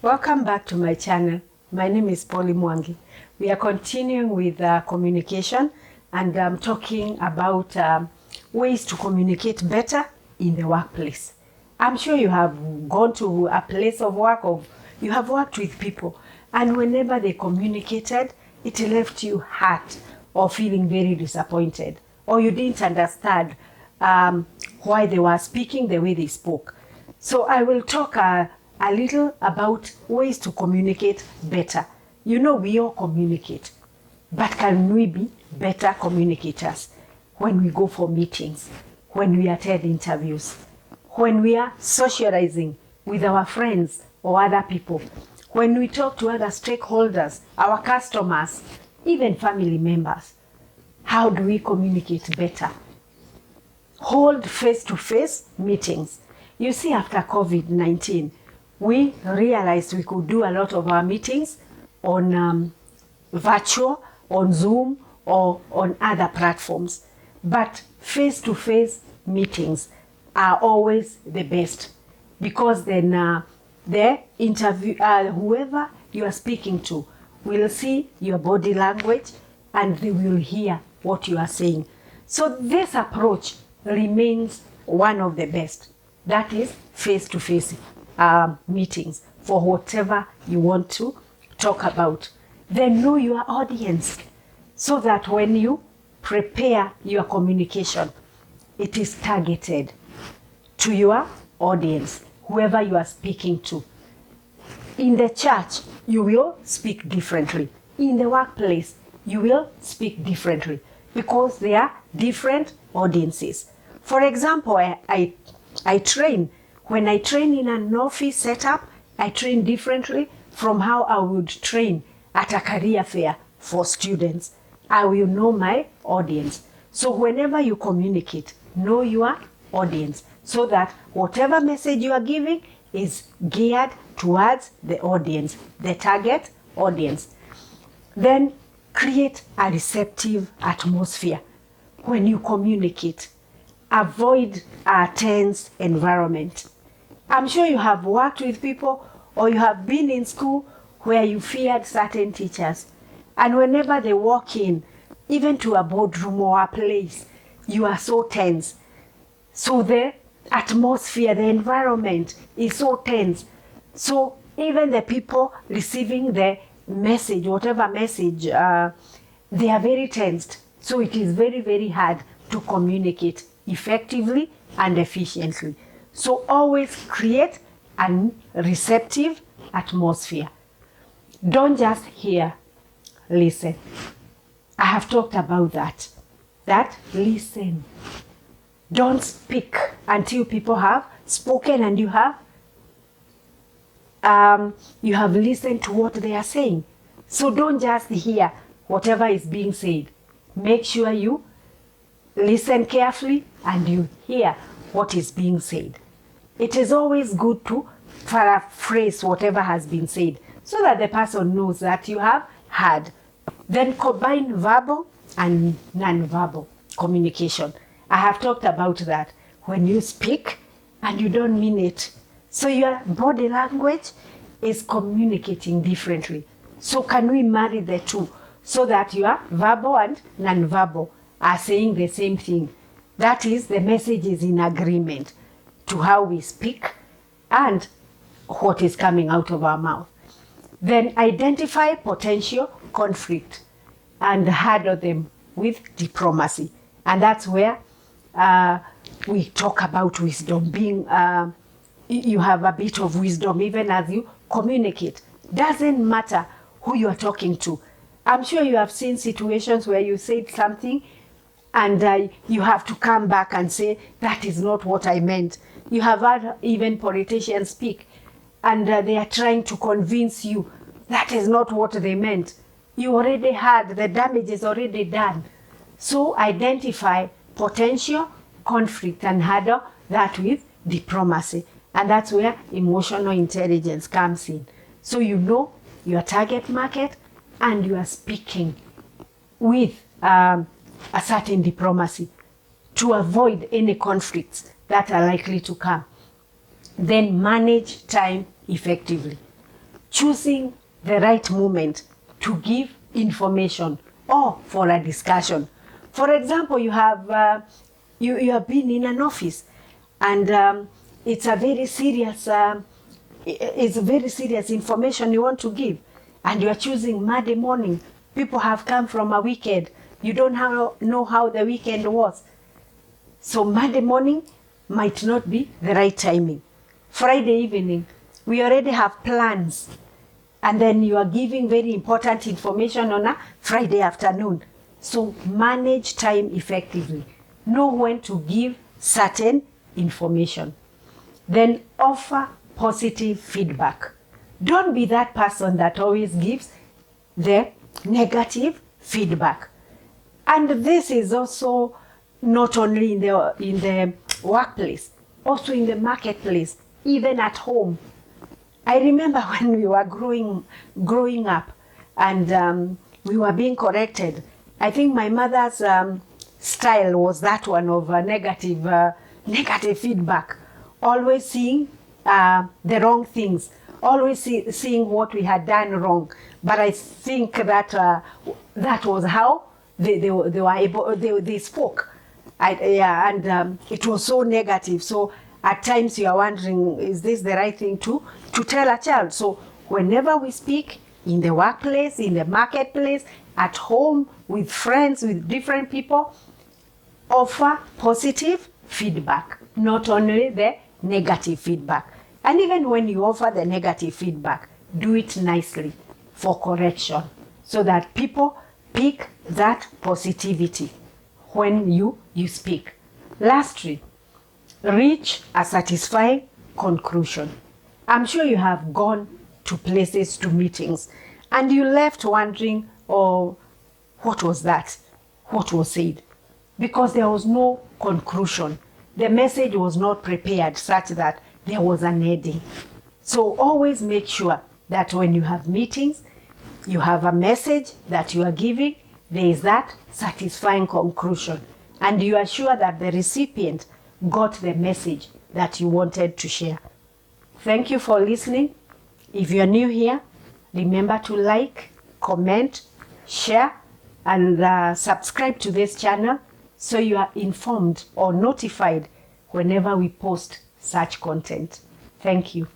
Welcome back to my channel. My name is Polly Mwangi. We are continuing with communication, and I'm talking about ways to communicate better in the workplace. I'm sure you have gone to a place of work, or you have worked with people, and whenever they communicated, it left you hurt or feeling very disappointed, or you didn't understand why they were speaking the way they spoke. So I will talk a little about ways to communicate better. You know, we all communicate, but can we be better communicators when we go for meetings, when we attend interviews, when we are socializing with our friends or other people, when we talk to other stakeholders, our customers, even family members? How do we communicate better? Hold face-to-face meetings. You see, after COVID-19, we realized we could do a lot of our meetings on virtual, on Zoom, or on other platforms. But face-to-face meetings are always the best, because then the interview, whoever you are speaking to will see your body language and they will hear what you are saying. So this approach remains one of the best. That is face-to-face meetings for whatever you want to talk about. Then know your audience, so that when you prepare your communication, it is targeted to your audience, whoever you are speaking to. In the church, you will speak differently. In the workplace, you will speak differently, because there are different audiences. For example, I train. When I train in an office setup, I train differently from how I would train at a career fair for students. I will know my audience. So whenever you communicate, know your audience, so that whatever message you are giving is geared towards the audience, the target audience. Then create a receptive atmosphere when you communicate. Avoid a tense environment. I'm sure you have worked with people, or you have been in school where you feared certain teachers. And whenever they walk in, even to a boardroom or a place, you are so tense. So the atmosphere, the environment is so tense. So even the people receiving the message, whatever message, they are very tensed. So it is very, very hard to communicate effectively and efficiently. So always create a receptive atmosphere. Don't just hear, listen. I have talked about that. Listen. Don't speak until people have spoken and you have listened to what they are saying. So don't just hear whatever is being said. Make sure you listen carefully and you hear what is being said. It is always good to paraphrase whatever has been said, so that the person knows that you have heard. Then combine verbal and non-verbal communication. I have talked about that. When you speak and you don't mean it, so your body language is communicating differently. So can we marry the two, so that your verbal and non-verbal are saying the same thing? That is, the message is in agreement to how we speak and what is coming out of our mouth. Then identify potential conflict and handle them with diplomacy. And that's where we talk about wisdom, being you have a bit of wisdom even as you communicate. Doesn't matter who you are talking to. I'm sure you have seen situations where you said something and you have to come back and say, that is not what I meant. You have had even politicians speak, and they are trying to convince you that is not what they meant. You already had, the damage is already done. So identify potential conflict and handle that with diplomacy. And that's where emotional intelligence comes in. So you know your target market and you are speaking with a certain diplomacy to avoid any conflicts that are likely to come. Then manage time effectively. choosing the right moment to give information or for a discussion. For example, you have you have been in an office, and it's a very serious information you want to give, and you are choosing Monday morning. People have come from a weekend. You don't know how the weekend was. So Monday morning might not be the right timing. Friday evening, we already have plans. And then you are giving very important information on a Friday afternoon. So manage time effectively. Know when to give certain information. Then offer positive feedback. Don't be that person that always gives the negative feedback. And this is also not only in the workplace, also in the marketplace, even at home. I remember when we were growing up, and we were being corrected. I think my mother's style was that one of negative feedback, always seeing the wrong things, always seeing what we had done wrong. But I think that that was how they were able. They spoke. And it was so negative. So at times you are wondering, is this the right thing to tell a child? So whenever we speak, in the workplace, in the marketplace, at home, with friends, with different people, offer positive feedback, not only the negative feedback. And even when you offer the negative feedback, do it nicely for correction, so that people pick that positivity when you speak. Lastly, reach a satisfying conclusion. I'm sure you have gone to places, to meetings, and you left wondering, oh, what was that? What was said? Because there was no conclusion. The message was not prepared such that there was an ending. So always make sure that when you have meetings, you have a message that you are giving, there is that satisfying conclusion, and you are sure that the recipient got the message that you wanted to share. Thank you for listening. If you are new here, remember to like, comment, share, and subscribe to this channel so you are informed or notified whenever we post such content. Thank you.